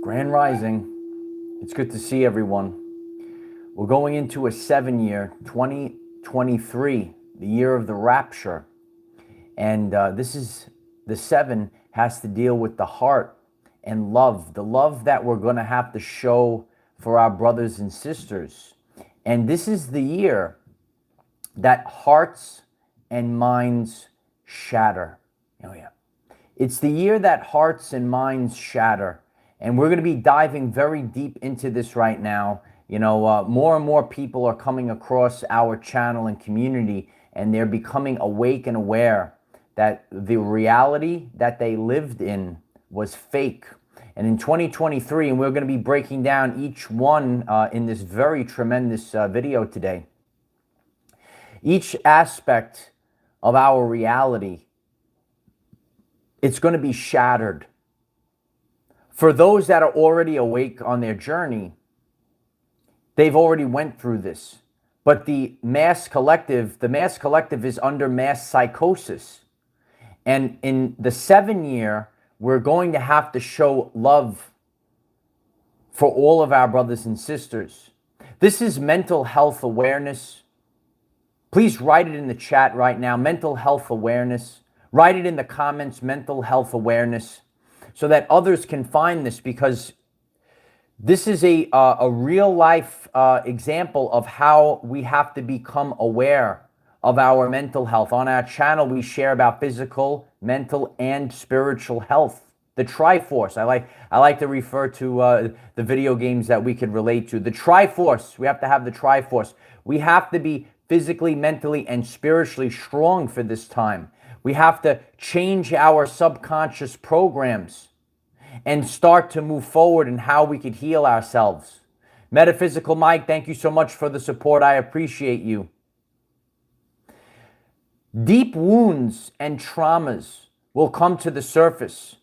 Grand Rising. It's good to see everyone. We're going into a 7-year, 2023, the year of the rapture. And this is the 7 has to deal with the heart and love, the love that we're going to have to show for our brothers and sisters. And this is the year that hearts and minds shatter. Oh, yeah. It's the year that hearts and minds shatter. And we're going to be diving very deep into this right now. You know, more and more people are coming across our channel and community, and they're becoming awake and aware that the reality that they lived in was fake. And in 2023, and we're going to be breaking down each one in this very tremendous video today, each aspect of our reality, it's going to be shattered. For those that are already awake on their journey, they've already went through this. But the mass collective is under mass psychosis. And in the 7-year, we're going to have to show love for all of our brothers and sisters. This is mental health awareness. Please write it in the chat right now, mental health awareness. Write it in the comments, mental health awareness, so that others can find this, because this is a real life example of how we have to become aware of our mental health. On our channel, we share about physical, mental, and spiritual health. The Triforce. I like to refer to the video games that we can relate to. The Triforce. We have to have the Triforce. We have to be physically, mentally, and spiritually strong for this time. We have to change our subconscious programs and start to move forward in how we could heal ourselves. Metaphysical Mike, thank you so much for the support. I appreciate you. Deep wounds and traumas will come to the surface.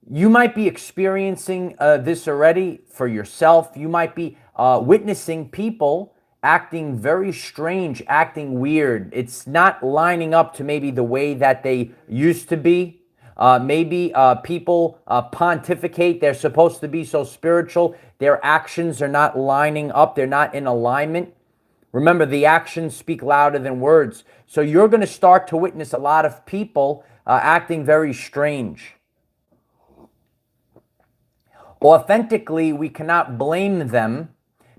You might be experiencing this already for yourself. You might be witnessing people acting very strange, acting weird. It's not lining up to maybe the way that they used to be. Maybe people pontificate. They're supposed to be so spiritual. Their actions are not lining up. They're not in alignment. Remember, the actions speak louder than words. So you're going to start to witness a lot of people acting very strange. Authentically, we cannot blame them,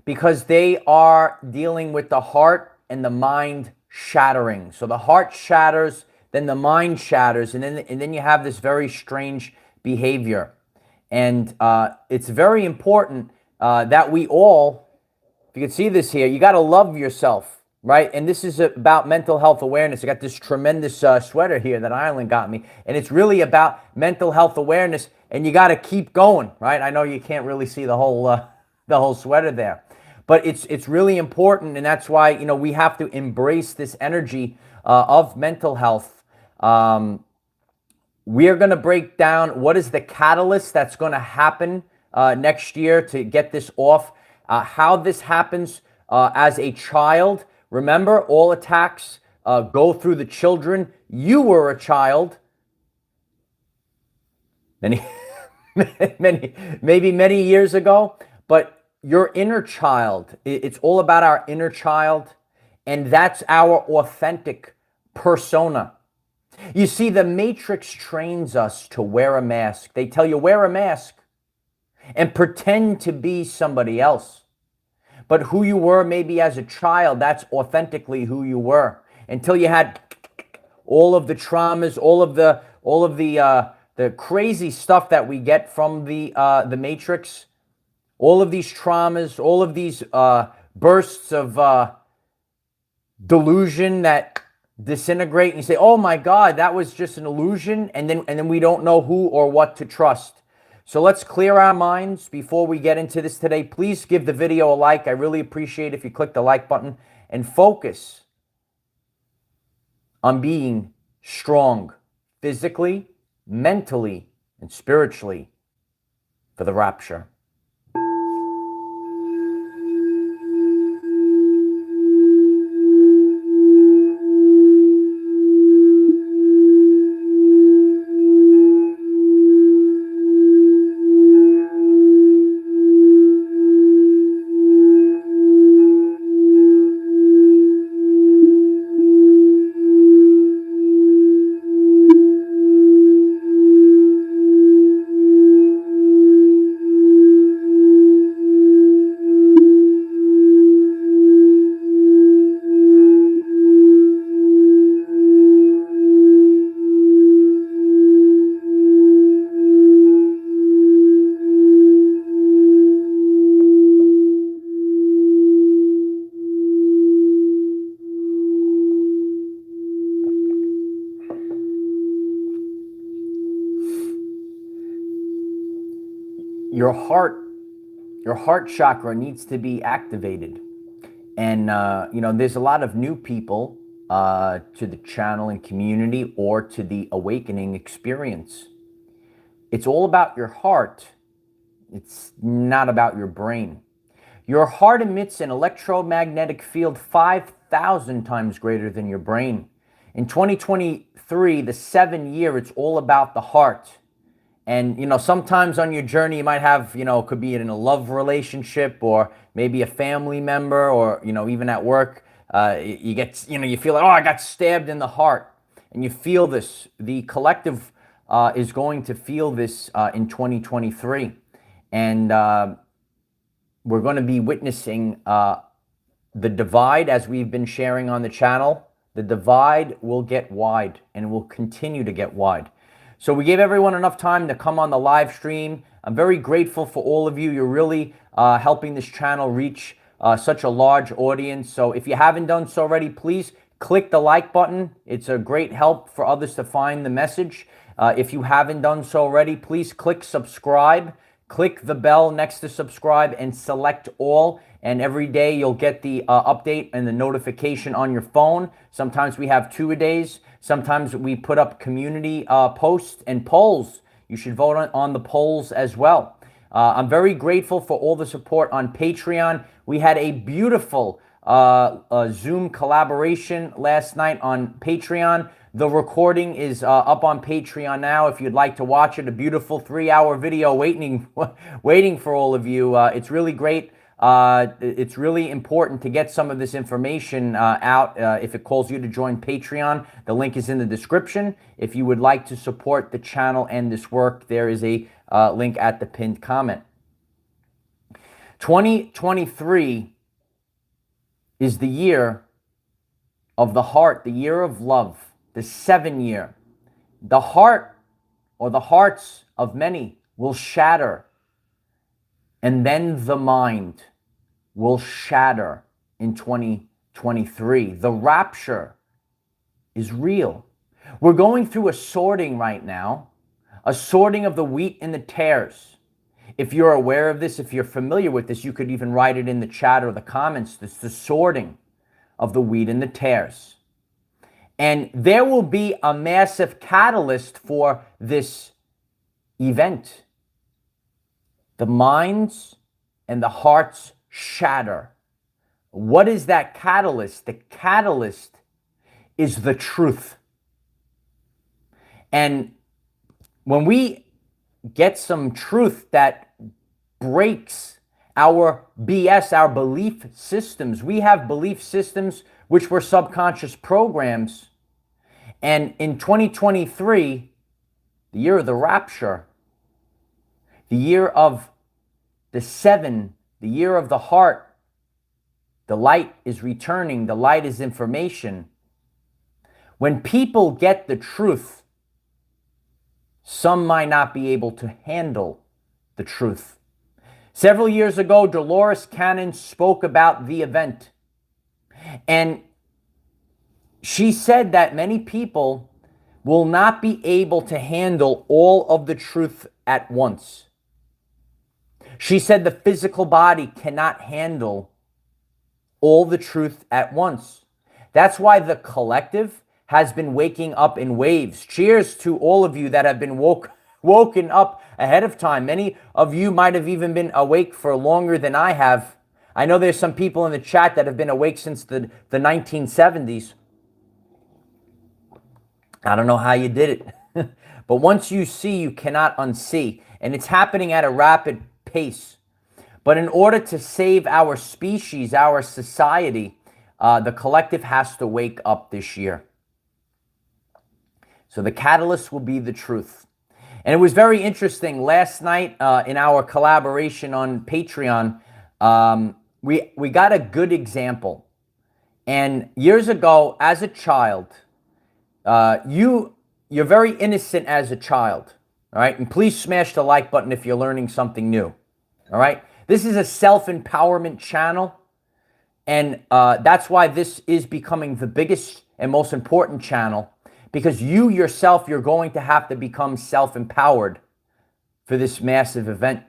because they are dealing with the heart and the mind shattering. So the heart shatters, then the mind shatters, and then you have this very strange behavior. And it's very important that we all, if you can see this here, you got to love yourself, right? And this is about mental health awareness. I got this tremendous sweater here that Ireland got me, and it's really about mental health awareness, and you got to keep going, right? I know you can't really see the whole sweater there, but it's really important, and that's why, you know, we have to embrace this energy of mental health. We are going to break down what is the catalyst that's going to happen next year to get this off, how this happens as a child. Remember, all attacks go through the children. You were a child maybe many years ago, but your inner child, it's all about our inner child, and that's our authentic persona. You see, the Matrix trains us to wear a mask. They tell you, wear a mask and pretend to be somebody else. But who you were maybe as a child, that's authentically who you were, until you had all of the traumas, all of the crazy stuff that we get from the Matrix. All of these traumas, all of these bursts of delusion that disintegrate, and you say, oh my God, that was just an illusion, and then we don't know who or what to trust. So let's clear our minds before we get into this today. Please give the video a like. I really appreciate it if you click the like button, and focus on being strong physically, mentally, and spiritually for the rapture. your heart chakra needs to be activated. And, there's a lot of new people to the channel and community or to the awakening experience. It's all about your heart. It's not about your brain. Your heart emits an electromagnetic field 5,000 times greater than your brain. In 2023, the 7th year, it's all about the heart. And, sometimes on your journey, you might have, could be in a love relationship or maybe a family member or, even at work, you get, you feel like, oh, I got stabbed in the heart. And you feel this. The collective is going to feel this in 2023. And we're going to be witnessing the divide, as we've been sharing on the channel. The divide will get wide and will continue to get wide. So we gave everyone enough time to come on the live stream. I'm very grateful for all of you. You're really helping this channel reach such a large audience. So if you haven't done so already, please click the like button. It's a great help for others to find the message. If you haven't done so already, please click subscribe. Click the bell next to subscribe and select all. And every day you'll get the update and the notification on your phone. Sometimes we have 2 a days. Sometimes we put up community posts and polls. You should vote on the polls as well. I'm very grateful for all the support on Patreon. We had a beautiful Zoom collaboration last night on Patreon. The recording is up on Patreon now if you'd like to watch it. A beautiful 3-hour video waiting for all of you. It's really great. It's really important to get some of this information out if it calls you to join Patreon. The link is in the description. If you would like to support the channel and this work, there is a link at the pinned comment. 2023 is the year of the heart, the year of love. The 7th year. The heart or the hearts of many will shatter, and then the mind will shatter in 2023. The rapture is real. We're going through a sorting right now, a sorting of the wheat and the tares. If you're aware of this, if you're familiar with this, you could even write it in the chat or the comments. It's the sorting of the wheat and the tares. And there will be a massive catalyst for this event. The minds and the hearts shatter. What is that catalyst? The catalyst is the truth. And when we get some truth that breaks our BS, our belief systems, we have belief systems which were subconscious programs. And in 2023, the year of the rapture, the year of the 7, the year of the heart, the light is returning, the light is information. When people get the truth, some might not be able to handle the truth. Several years ago, Dolores Cannon spoke about the event. And she said that many people will not be able to handle all of the truth at once. She said the physical body cannot handle all the truth at once. That's why the collective has been waking up in waves. Cheers to all of you that have been woken up ahead of time. Many of you might have even been awake for longer than I have. I know there's some people in the chat that have been awake since the 1970s. I don't know how you did it. But once you see, you cannot unsee. And it's happening at a rapid pace. But in order to save our species, our society, the collective has to wake up this year. So the catalyst will be the truth. And it was very interesting. Last night in our collaboration on Patreon, we got a good example. And years ago, as a child, you're very innocent as a child, all right? And please smash the like button if you're learning something new, all right? This is a self-empowerment channel, and that's why this is becoming the biggest and most important channel, because you yourself, you're going to have to become self-empowered for this massive event.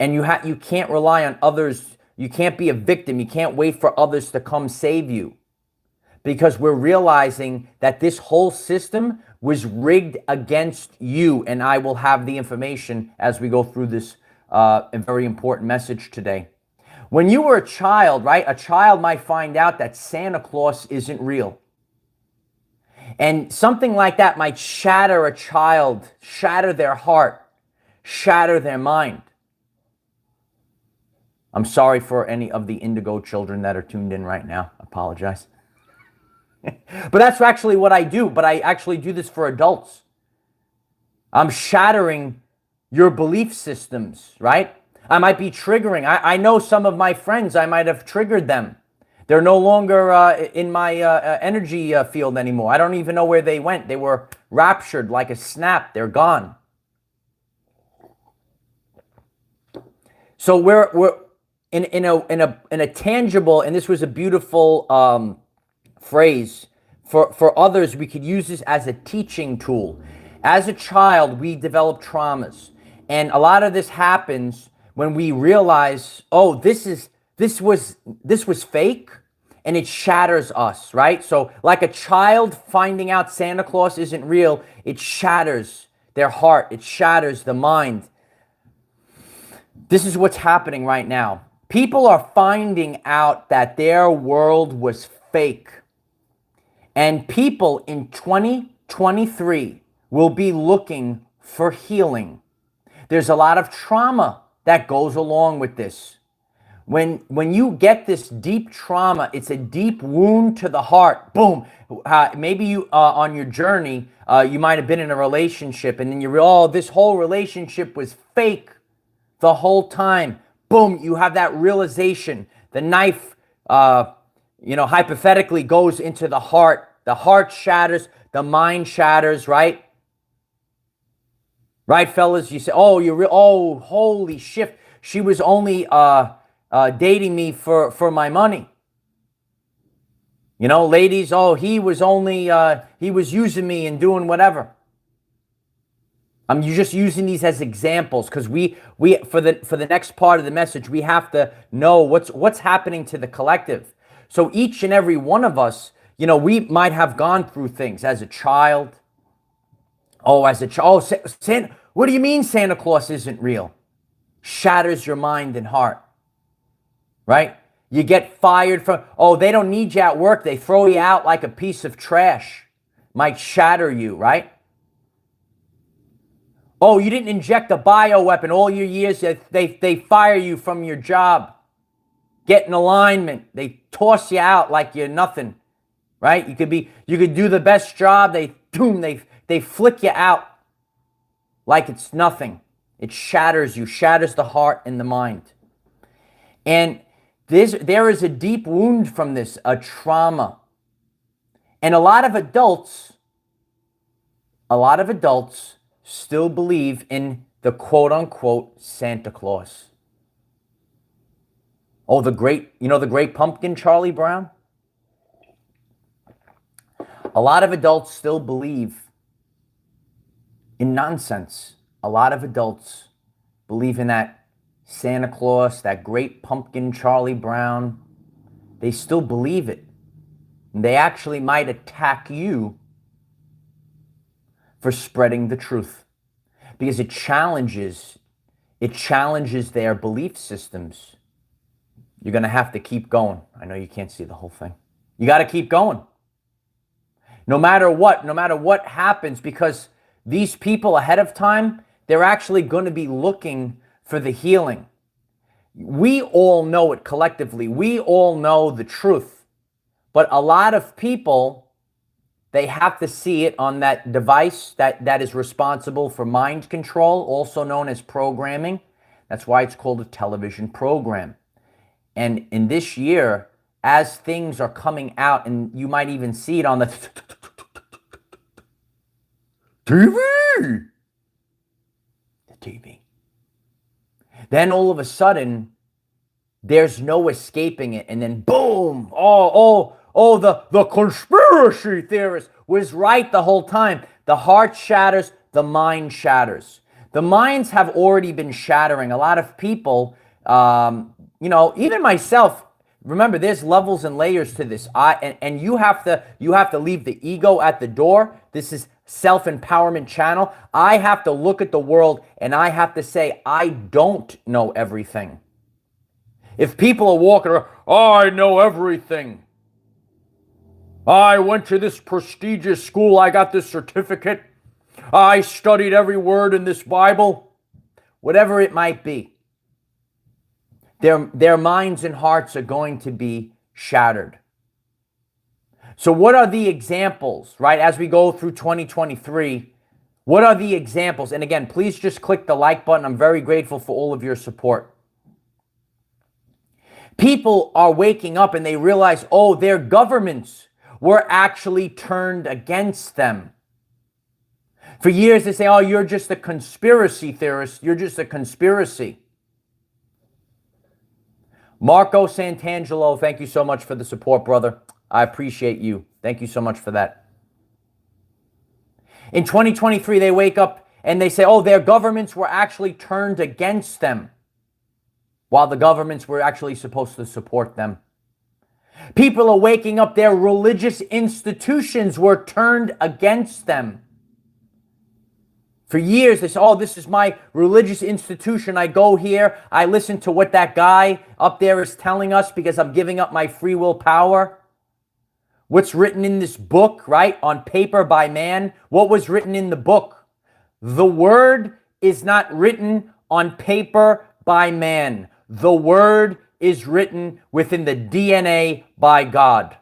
And you can't rely on others. You can't be a victim. You can't wait for others to come save you. Because we're realizing that this whole system was rigged against you. And I will have the information as we go through this a very important message today. When you were a child, right, a child might find out that Santa Claus isn't real. And something like that might shatter a child, shatter their heart, shatter their mind. I'm sorry for any of the indigo children that are tuned in right now. I apologize. But that's actually what I do. But I actually do this for adults. I'm shattering your belief systems, right? I might be triggering. I know some of my friends, I might have triggered them. They're no longer in my energy field anymore. I don't even know where they went. They were raptured like a snap. They're gone. So we're in a tangible, and this was a beautiful phrase for others. We could use this as a teaching tool. As a child, we develop traumas, and a lot of this happens when we realize, oh, this was fake, and it shatters us, right? So like a child finding out Santa Claus isn't real, it shatters their heart, it shatters the mind. This is what's happening right now. People are finding out that their world was fake. And people in 2023 will be looking for healing. There's a lot of trauma that goes along with this. When you get this deep trauma, it's a deep wound to the heart. Boom. Maybe you on your journey, you might have been in a relationship, and then you realize, oh, this whole relationship was fake the whole time. Boom. You have that realization. The knife, hypothetically goes into the heart. The heart shatters. The mind shatters, right? Right, fellas? You say, oh, holy shit. She was only dating me for my money. You know, ladies, oh, he was using me and doing whatever. I'm just using these as examples because we for the next part of the message, we have to know what's happening to the collective. So each and every one of us, we might have gone through things as a child. Santa, what do you mean Santa Claus isn't real? Shatters your mind and heart. Right? You get fired from, they don't need you at work. They throw you out like a piece of trash. Might shatter you, right? Oh, you didn't inject a bioweapon all your years. They fire you from your job. Get in alignment. They toss you out like you're nothing, right? You could do the best job. They flick you out like it's nothing. It shatters you, shatters the heart and the mind. And there is a deep wound from this, a trauma. And a lot of adults still believe in the quote-unquote Santa Claus. Oh, the great pumpkin, Charlie Brown? A lot of adults still believe in nonsense. A lot of adults believe in that Santa Claus, that great pumpkin, Charlie Brown. They still believe it. And they actually might attack you for spreading the truth because it challenges their belief systems. You're going to have to keep going. I know you can't see the whole thing. You got to keep going. No matter what happens, because these people ahead of time, they're actually going to be looking for the healing. We all know it collectively. We all know the truth. But a lot of people, they have to see it on that device that is responsible for mind control, also known as programming. That's why it's called a television program. And in this year, as things are coming out, and you might even see it on the TV. The TV. Then all of a sudden, there's no escaping it. And then boom, the conspiracy theorist was right the whole time. The heart shatters, the mind shatters. The minds have already been shattering. A lot of people, even myself, remember, there's levels and layers to this. And you have to leave the ego at the door. This is self-empowerment channel. I have to look at the world and I have to say, I don't know everything. If people are walking around, I know everything. I went to this prestigious school. I got this certificate. I studied every word in this Bible. Whatever it might be. Their minds and hearts are going to be shattered. So what are the examples, right? As we go through 2023, what are the examples? And again, please just click the like button. I'm very grateful for all of your support. People are waking up and they realize, oh, their governments were actually turned against them. For years, they say, oh, you're just a conspiracy theorist. You're just a conspiracy. Marco Santangelo, thank you so much for the support, brother. I appreciate you. Thank you so much for that. In 2023, they wake up and they say, oh, their governments were actually turned against them, while the governments were actually supposed to support them. People are waking up, their religious institutions were turned against them. For years, they say, oh, this is my religious institution. I go here, I listen to what that guy up there is telling us because I'm giving up my free will power. What's written in this book, right, on paper by man? What was written in the book? The word is not written on paper by man. The word is written within the DNA by God.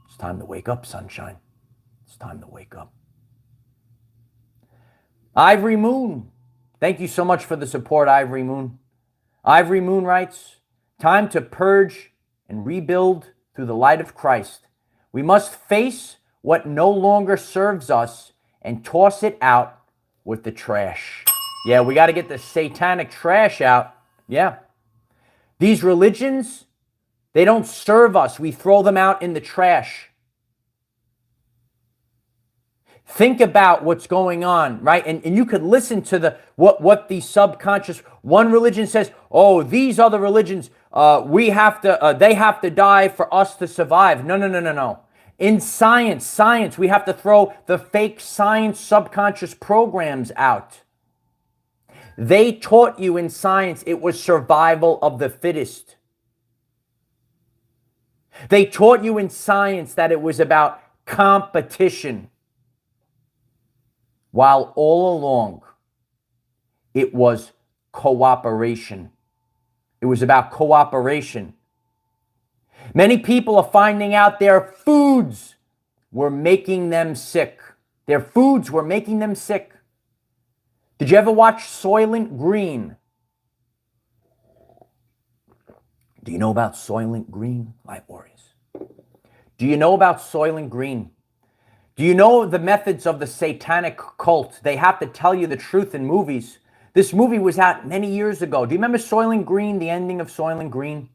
It's time to wake up, sunshine. It's time to wake up. Ivory Moon. Thank you so much for the support, Ivory Moon. Ivory Moon writes, time to purge and rebuild through the light of Christ. We must face what no longer serves us and toss it out with the trash. Yeah, we got to get the satanic trash out. Yeah. These religions, they don't serve us. We throw them out in the trash. Think about what's going on, right? And you could listen to what the subconscious, one religion says, oh, these other religions, they have to die for us to survive. No. In science, we have to throw the fake science subconscious programs out. They taught you in science it was survival of the fittest. They taught you in science that it was about competition. While all along, it was cooperation. It was about cooperation. Many people are finding out their foods were making them sick. Their foods were making them sick. Did you ever watch Soylent Green? Do you know about Soylent Green, Light Warriors? Do you know about Soylent Green? Do you know the methods of the satanic cult? They have to tell you the truth in movies. This movie was out many years ago. Do you remember Soylent Green, the ending of Soylent Green?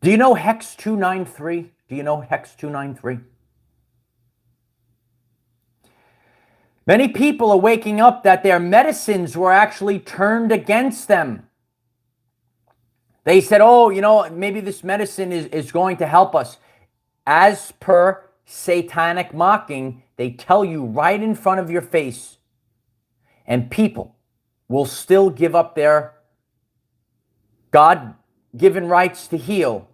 Do you know Hex 293? Do you know Hex 293? Many people are waking up that their medicines were actually turned against them. They said, oh, maybe this medicine is going to help us. As per satanic mocking, they tell you right in front of your face, and people will still give up their God-given rights to heal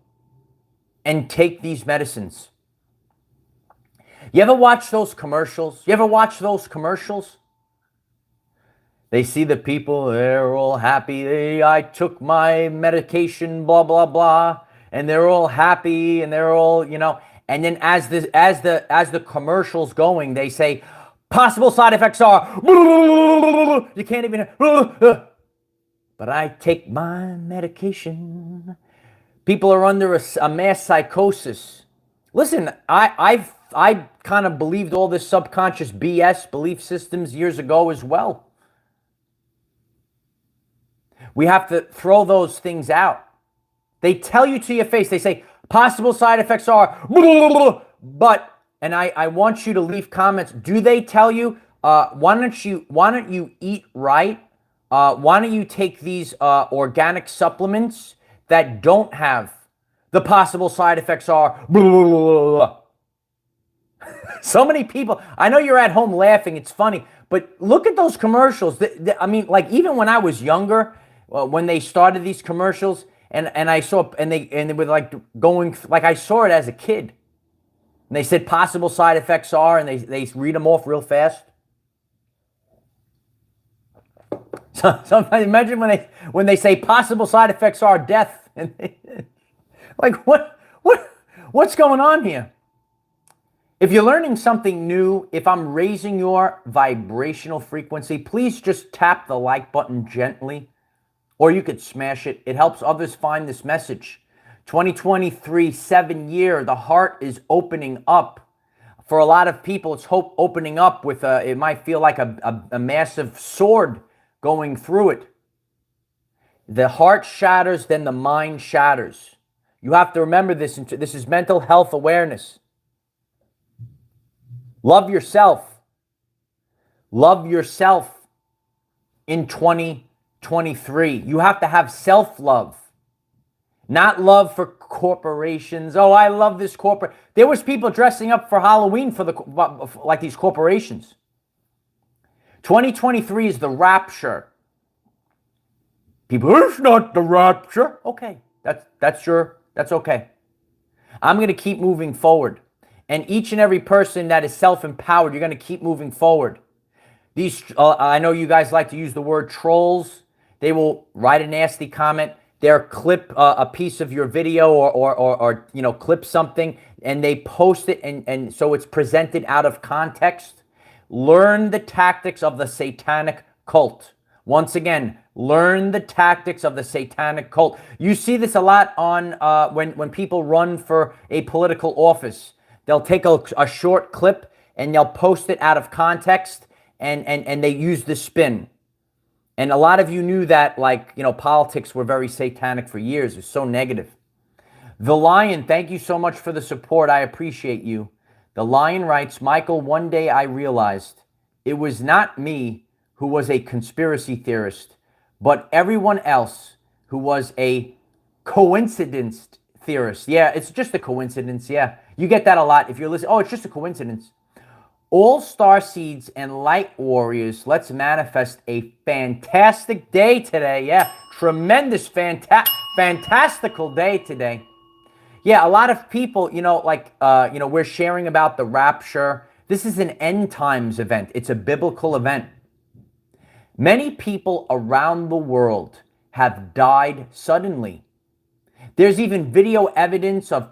and take these medicines. You ever watch those commercials? They see the people, they're all happy. I took my medication, blah, blah, blah, and they're all happy, and they're all, And then as the commercial's going, they say, possible side effects are, you can't even, but I take my medication. People are under a mass psychosis. Listen, I kind of believed all this subconscious BS belief systems years ago as well. We have to throw those things out. They tell you to your face, they say, possible side effects are, but and I want you to leave comments. Do they tell you, why don't you eat right? Why don't you take these organic supplements that don't have the possible side effects are blah, blah, blah, blah. So many people, I know you're at home laughing, it's funny, but look at those commercials. I mean, like even when I was younger, when they started these commercials, and I saw, and they were like going, like I saw it as a kid. And they said possible side effects are, and they read them off real fast. So imagine when they say possible side effects are death, and like what's going on here? If you're learning something new, if I'm raising your vibrational frequency, please just tap the like button gently, or you could smash it. It helps others find this message. 2023, 7-year, the heart is opening up. For a lot of people, it's opening up with it might feel like a massive sword going through it. The heart shatters, then the mind shatters. You have to remember this. This is mental health awareness. Love yourself. Love yourself in 2023. You have to have self-love. Not love for corporations. Oh, I love this corporate. There was people dressing up for Halloween for like these corporations. 2023 is the rapture. People, it's not the rapture. Okay, that's okay. I'm going to keep moving forward. And each and every person that is self-empowered, you're going to keep moving forward. These, I know you guys like to use the word trolls. They will write a nasty comment. They'll clip a piece of your video or clip something, and they post it, and so it's presented out of context. Learn the tactics of the satanic cult. Once again, learn the tactics of the satanic cult. You see this a lot on when people run for a political office. They'll take a short clip and they'll post it out of context, and they use the spin. And a lot of you knew that, politics were very satanic for years. It's so negative. The Lion, thank you so much for the support. I appreciate you. The Lion writes, Michael, one day I realized it was not me who was a conspiracy theorist, but everyone else who was a coincidence theorist. Yeah, it's just a coincidence. Yeah, you get that a lot if you're listening. Oh, it's just a coincidence. All star seeds and light warriors, let's manifest a fantastic day today. Yeah, tremendous, fantastical day today. Yeah, a lot of people, we're sharing about the rapture. This is an end times event. It's a biblical event. Many people around the world have died suddenly. There's even video evidence of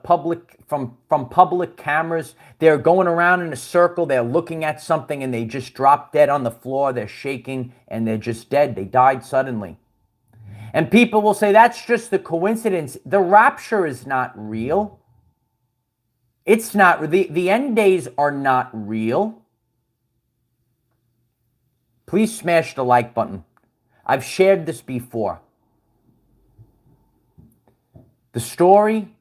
from public cameras. They're going around in a circle. They're looking at something and they just drop dead on the floor. They're shaking and they're just dead. They died suddenly. And people will say that's just a coincidence. The rapture is not real. It's not. The end days are not real. Please smash the like button. I've shared this before. The story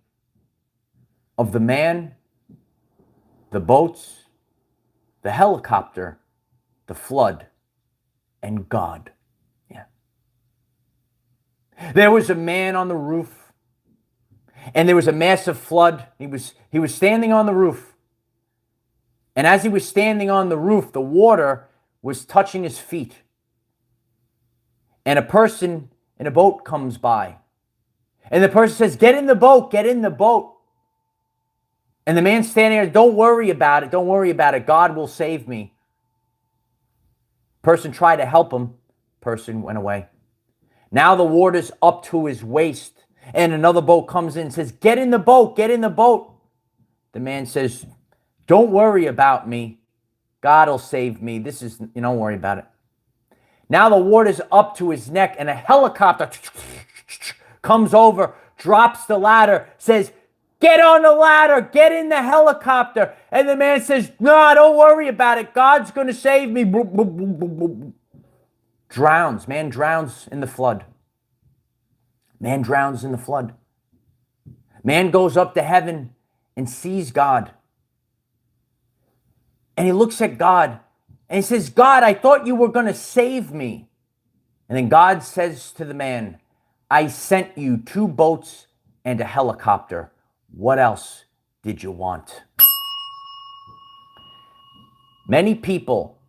of the man, the boats, the helicopter, the flood, and God. Yeah. There was a man on the roof, and there was a massive flood. He was standing on the roof. And as he was standing on the roof, the water was touching his feet. And a person in a boat comes by. And the person says, get in the boat, get in the boat. And the man standing there, don't worry about it, don't worry about it. God will save me. Person tried to help him. Person went away. Now the water's up to his waist. And another boat comes in and says, get in the boat, get in the boat. The man says, don't worry about me. God will save me. Don't worry about it. Now the water's up to his neck and a helicopter comes over, drops the ladder, says, get on the ladder, get in the helicopter. And the man says, no, don't worry about it. God's going to save me. Drowns. Man drowns in the flood. Man drowns in the flood. Man goes up to heaven and sees God. And he looks at God and he says, God, I thought you were going to save me. And then God says to the man, I sent you 2 boats and a helicopter. What else did you want? Many people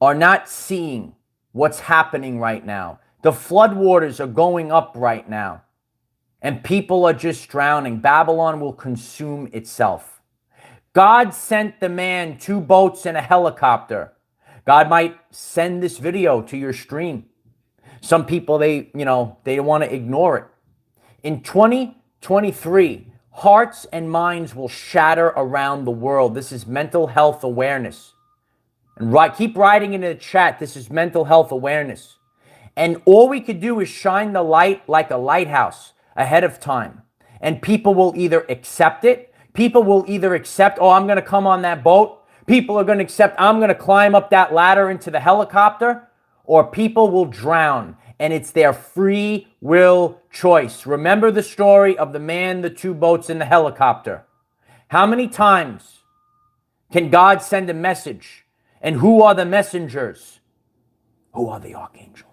are not seeing what's happening right now. The floodwaters are going up right now, and people are just drowning. Babylon will consume itself. God sent the man 2 boats and a helicopter. God might send this video to your stream. Some people, they want to ignore it. In 2023, hearts and minds will shatter around the world. This is mental health awareness. And keep writing into the chat, this is mental health awareness. And all we could do is shine the light like a lighthouse ahead of time. And people will either accept it. People will either accept, oh, I'm going to come on that boat. People are going to accept, I'm going to climb up that ladder into the helicopter. Or people will drown. And it's their free will choice. Remember the story of the man, the 2 boats, and the helicopter. How many times can God send a message? And who are the messengers? Who are the archangels?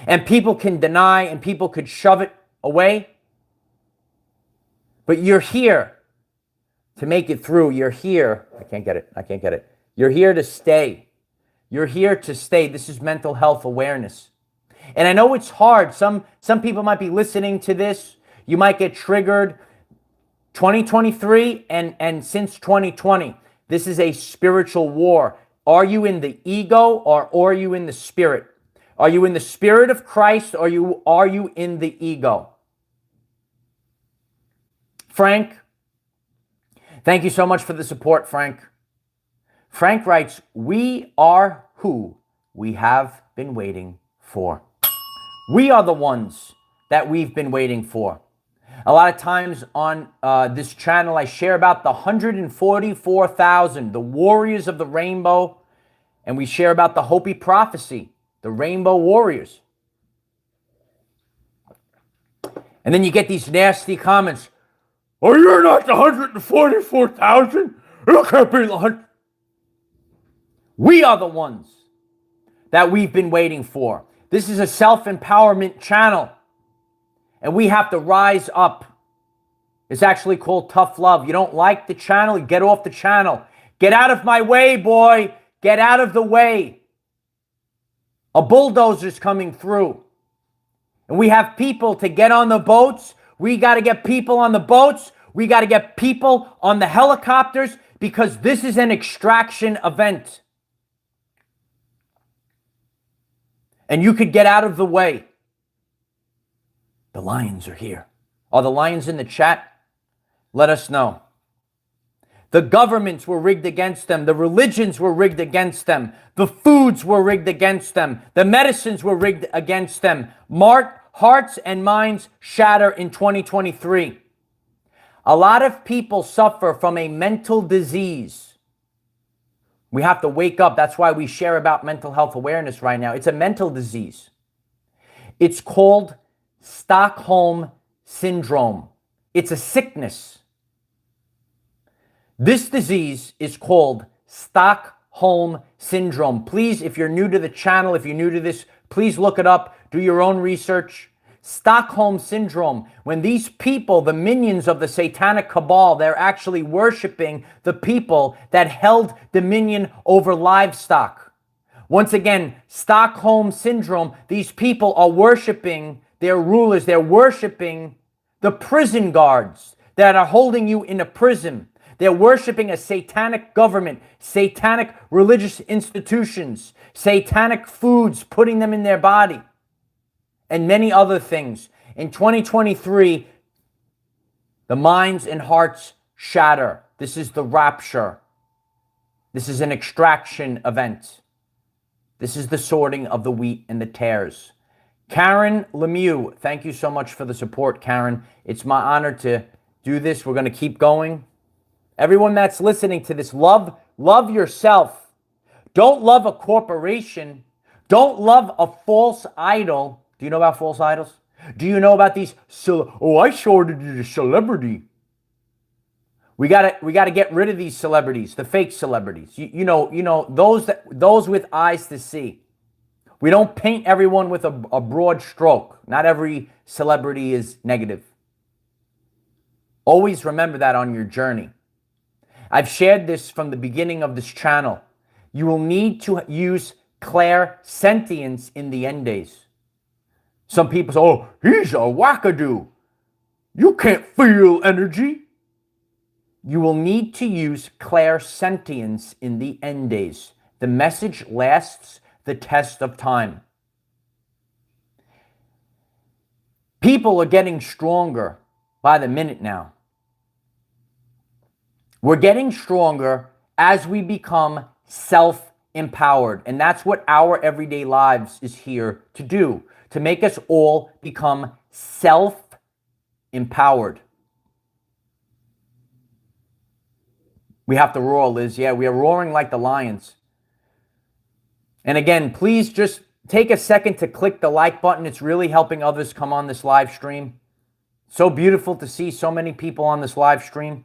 And people can deny and people could shove it away. But you're here to make it through. You're here. I can't get it. You're here to stay. You're here to stay. This is mental health awareness. And I know it's hard. Some people might be listening to this. You might get triggered. 2023 and since 2020, this is a spiritual war. Are you in the ego or are you in the spirit? Are you in the spirit of Christ or are you in the ego? Frank, thank you so much for the support, Frank. Frank writes, we are who we have been waiting for. We are the ones that we've been waiting for. A lot of times on this channel, I share about the 144,000, the warriors of the rainbow, and we share about the Hopi prophecy, the rainbow warriors. And then you get these nasty comments. Oh, you're not the 144,000. You can't be the 100. We are the ones that we've been waiting for. This is a self-empowerment channel. And we have to rise up. It's actually called Tough Love. You don't like the channel? Get off the channel. Get out of my way, boy. Get out of the way. A bulldozer's coming through. And we have people to get on the boats. We got to get people on the boats. We got to get people on the helicopters because this is an extraction event. And you could get out of the way. The lions are here. Are the lions in the chat? Let us know. The governments were rigged against them. The religions were rigged against them. The foods were rigged against them. The medicines were rigged against them. Hearts and minds shatter in 2023. A lot of people suffer from a mental disease. We have to wake up. That's why we share about mental health awareness right now. It's a mental disease. It's called Stockholm syndrome. It's a sickness. This disease is called Stockholm syndrome. Please, if you're new to the channel, if you're new to this, please look it up. Do your own research. Stockholm syndrome. When these people, the minions of the satanic cabal, they're actually worshiping the people that held dominion over livestock. Once again, Stockholm syndrome. These people are worshiping their rulers. They're worshiping the prison guards that are holding you in a prison. They're worshiping a satanic government, satanic religious institutions, satanic foods, putting them in their body, and many other things. In 2023, the minds and hearts shatter. This is the rapture. This is an extraction event. This is the sorting of the wheat and the tares. Karen Lemieux, thank you so much for the support, Karen. It's my honor to do this. We're going to keep going. Everyone that's listening to this, love yourself. Don't love a corporation. Don't love a false idol. Do you know about false idols? Do you know about these? I shorted a celebrity. We gotta get rid of these celebrities, the fake celebrities. You know those with eyes to see. We don't paint everyone with a broad stroke. Not every celebrity is negative. Always remember that on your journey. I've shared this from the beginning of this channel. You will need to use clairsentience in the end days. Some people say, oh, he's a wackadoo. You can't feel energy. You will need to use clairsentience in the end days. The message lasts the test of time. People are getting stronger by the minute now. We're getting stronger as we become self-empowered. And that's what our everyday lives is here to do, to make us all become self-empowered. We have to roar, Liz. Yeah, we are roaring like the lions. And again, please just take a second to click the like button. It's really helping others come on this live stream. So beautiful to see so many people on this live stream.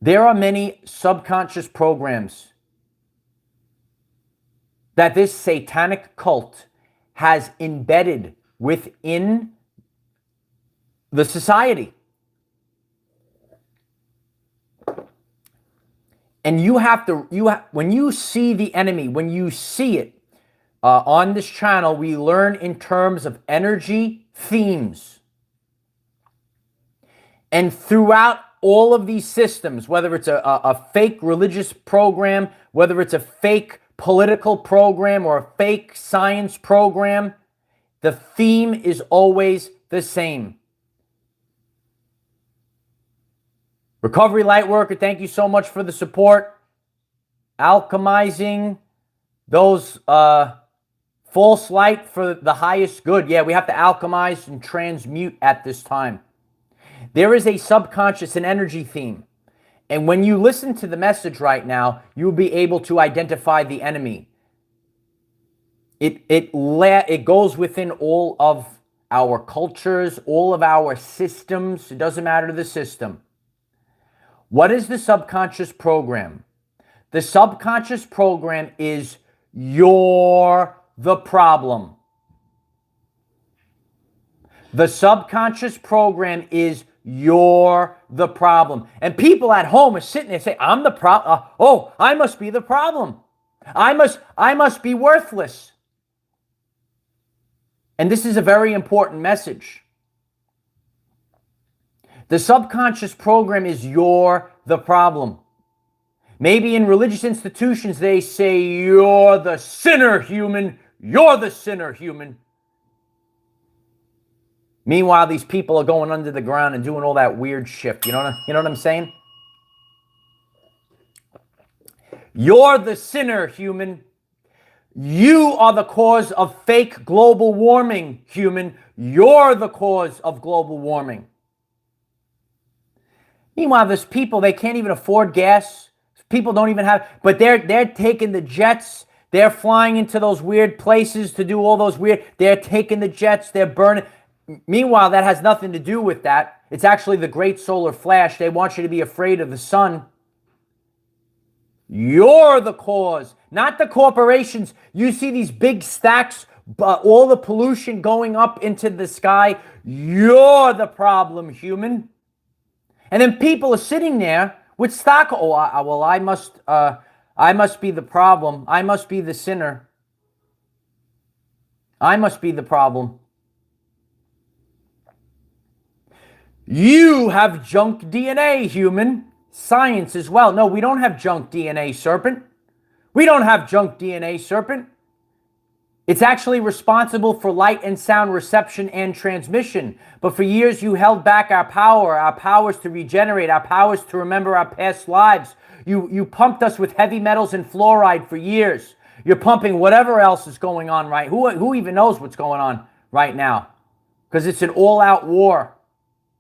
There are many subconscious programs that this satanic cult has embedded within the society. And when you see the enemy, when you see it on this channel, we learn in terms of energy themes. And throughout all of these systems, whether it's a fake religious program, whether it's a fake political program or a fake science program, the theme is always the same. Recovery Lightworker, thank you so much for the support. Alchemizing those false light for the highest good. Yeah, we have to alchemize and transmute at this time. There is a subconscious and energy theme. And when you listen to the message right now, you'll be able to identify the enemy. It goes within all of our cultures, all of our systems. It doesn't matter the system. What is the subconscious program? The subconscious program is you're the problem. The subconscious program is you're the problem. And people at home are sitting there saying, I'm the problem. Oh, I must be the problem. I must be worthless. And this is a very important message. The subconscious program is you're the problem. Maybe in religious institutions they say you're the sinner, human. You're the sinner, human. Meanwhile, these people are going under the ground and doing all that weird shit. You know what I'm saying? You're the sinner, human. You are the cause of fake global warming, human. You're the cause of global warming. Meanwhile, there's people, they can't even afford gas. People don't even have, but they're taking the jets. They're flying into those weird places to do all those weird, they're taking the jets, they're burning. Meanwhile, that has nothing to do with that. It's actually the great solar flash. They want you to be afraid of the sun. You're the cause, not the corporations. You see these big stacks, all the pollution going up into the sky. You're the problem, human. And then people are sitting there with stock. Oh, well, I must be the problem. I must be the sinner. I must be the problem. You have junk DNA, human. Science as well. No, we don't have junk DNA, serpent. We don't have junk DNA, serpent. It's actually responsible for light and sound reception and transmission. But for years, you held back our powers to regenerate, our powers to remember our past lives. You pumped us with heavy metals and fluoride for years. You're pumping whatever else is going on, right? Who even knows what's going on right now? Because it's an all-out war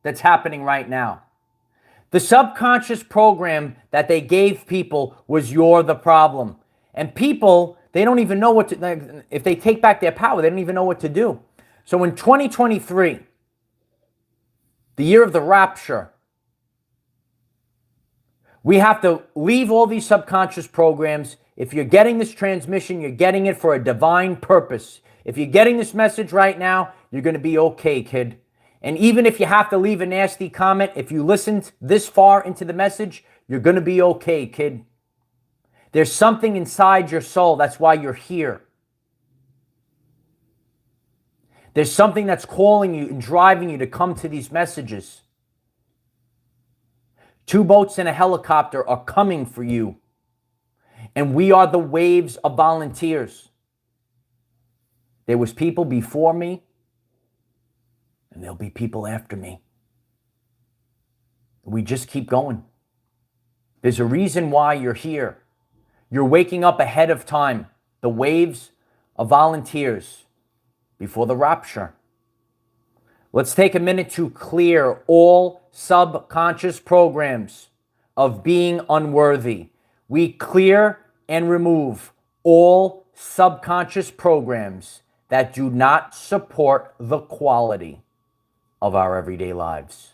that's happening right now. The subconscious program that they gave people was you're the problem. And people, they don't even know what to, if they take back their power, they don't even know what to do. So in 2023, the year of the rapture, we have to leave all these subconscious programs. If you're getting this transmission, you're getting it for a divine purpose. If you're getting this message right now, you're going to be okay, kid. And even if you have to leave a nasty comment, if you listened this far into the message, you're going to be okay, kid. There's something inside your soul. That's why you're here. There's something that's calling you and driving you to come to these messages. 2 boats and a helicopter are coming for you. And we are the waves of volunteers. There was people before me, and there'll be people after me. We just keep going. There's a reason why you're here. You're waking up ahead of time. The waves of volunteers before the rapture. Let's take a minute to clear all subconscious programs of being unworthy. We clear and remove all subconscious programs that do not support the quality of our everyday lives.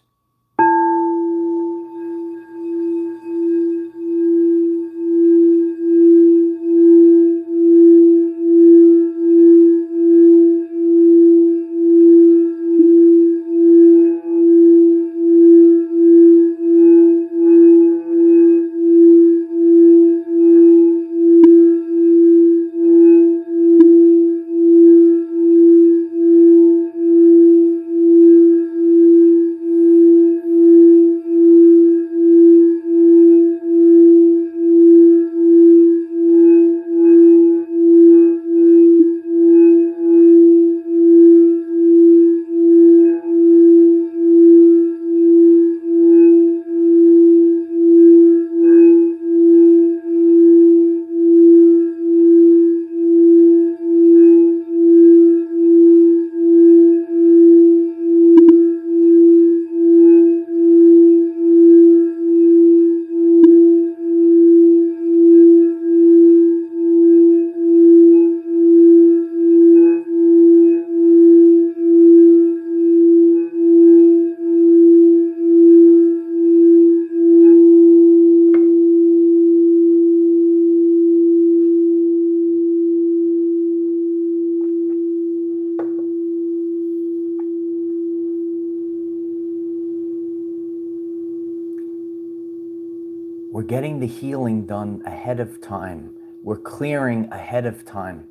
We're getting the healing done ahead of time. We're clearing ahead of time.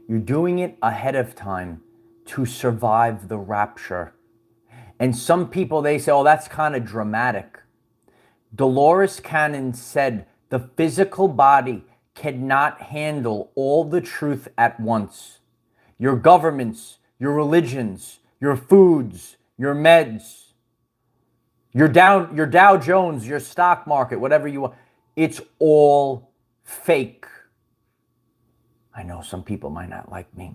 You're doing it ahead of time to survive the rapture. And some people, they say, oh, that's kind of dramatic. Dolores Cannon said the physical body cannot handle all the truth at once. Your governments, your religions, your foods, your meds, your Dow Jones, your stock market, whatever you want, it's all fake. I know some people might not like me,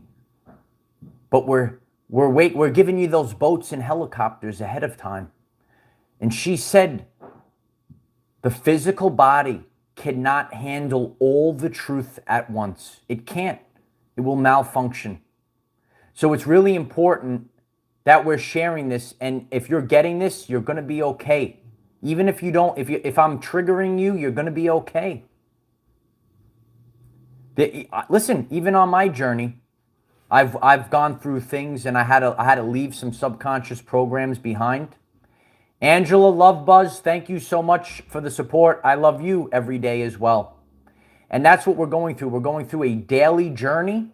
but we're giving you those boats and helicopters ahead of time. And she said the physical body cannot handle all the truth at once. It can't. It will malfunction. So it's really important that we're sharing this, and if you're getting this, you're going to be okay. Even if you don't, if I'm triggering you, you're going to be okay. Listen, even on my journey, I've gone through things, and I had to leave some subconscious programs behind. Angela Love Buzz, thank you so much for the support. I love you every day as well. And that's what we're going through. We're going through a daily journey.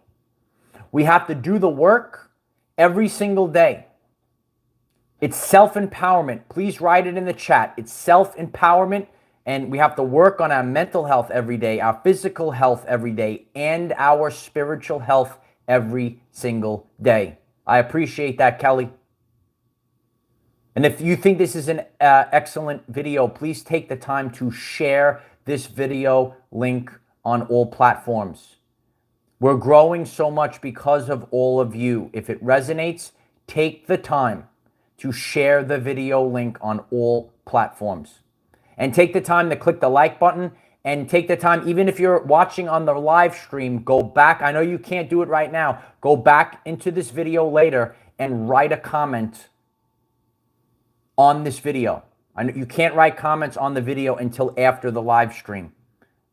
We have to do the work every single day. It's self-empowerment. Please write it in the chat. It's self-empowerment, and we have to work on our mental health every day, our physical health every day, and our spiritual health every single day. I appreciate that, Kelly. And if you think this is an excellent video, please take the time to share this video link on all platforms. We're growing so much because of all of you. If it resonates, take the time to share the video link on all platforms. And take the time to click the like button, and take the time, even if you're watching on the live stream, go back. I know you can't do it right now. Go back into this video later and write a comment on this video. I know you can't write comments on the video until after the live stream.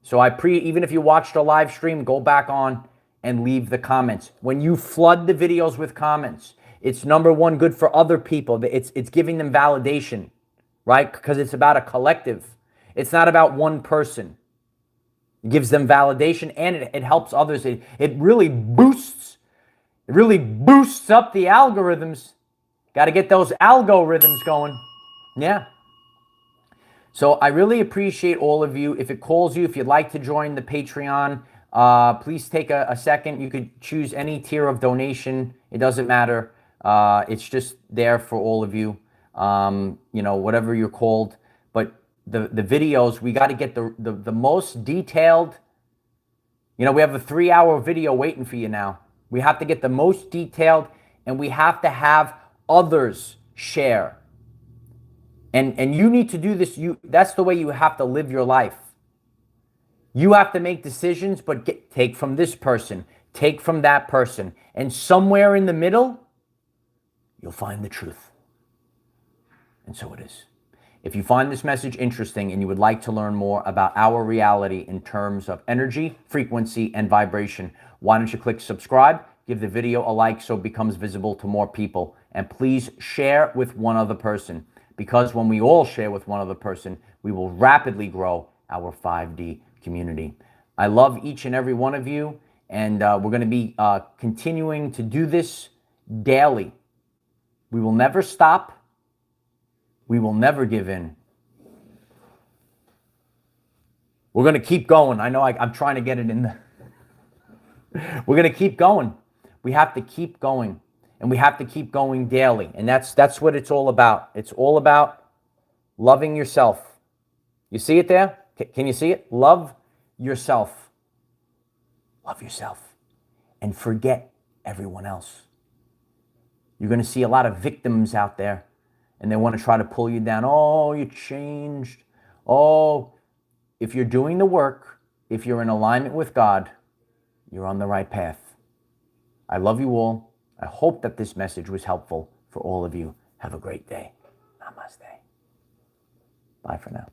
So even if you watched a live stream, go back on and leave the comments. When you flood the videos with comments, it's number one, good for other people. It's giving them validation, right? Because it's about a collective. It's not about one person. It gives them validation, and it helps others. It really boosts up the algorithms. Got to get those algorithms going. Yeah. So I really appreciate all of you. If it calls you, if you'd like to join the Patreon, please take a second. You could choose any tier of donation. It doesn't matter. It's just there for all of you, whatever you're called. But the videos, we got to get the most detailed. We have a 3-hour video waiting for you now. We have to get the most detailed, and we have to have others share. And you need to do this. That's the way you have to live your life. You have to make decisions, but take from this person, take from that person. And somewhere in the middle, you'll find the truth. And so it is. If you find this message interesting and you would like to learn more about our reality in terms of energy, frequency, and vibration, why don't you click subscribe, give the video a like so it becomes visible to more people, and please share with one other person. Because when we all share with one other person, we will rapidly grow our 5D community. I love each and every one of you, and we're going to be continuing to do this daily. We will never stop. We will never give in. We're going to keep going. I know I'm trying to get it in there. We're going to keep going. We have to keep going. And we have to keep going daily. And that's what it's all about. It's all about loving yourself. You see it there? Can you see it? Love yourself. Love yourself. And forget everyone else. You're going to see a lot of victims out there. And they want to try to pull you down. Oh, you changed. Oh, if you're doing the work, if you're in alignment with God, you're on the right path. I love you all. I hope that this message was helpful for all of you. Have a great day. Namaste. Bye for now.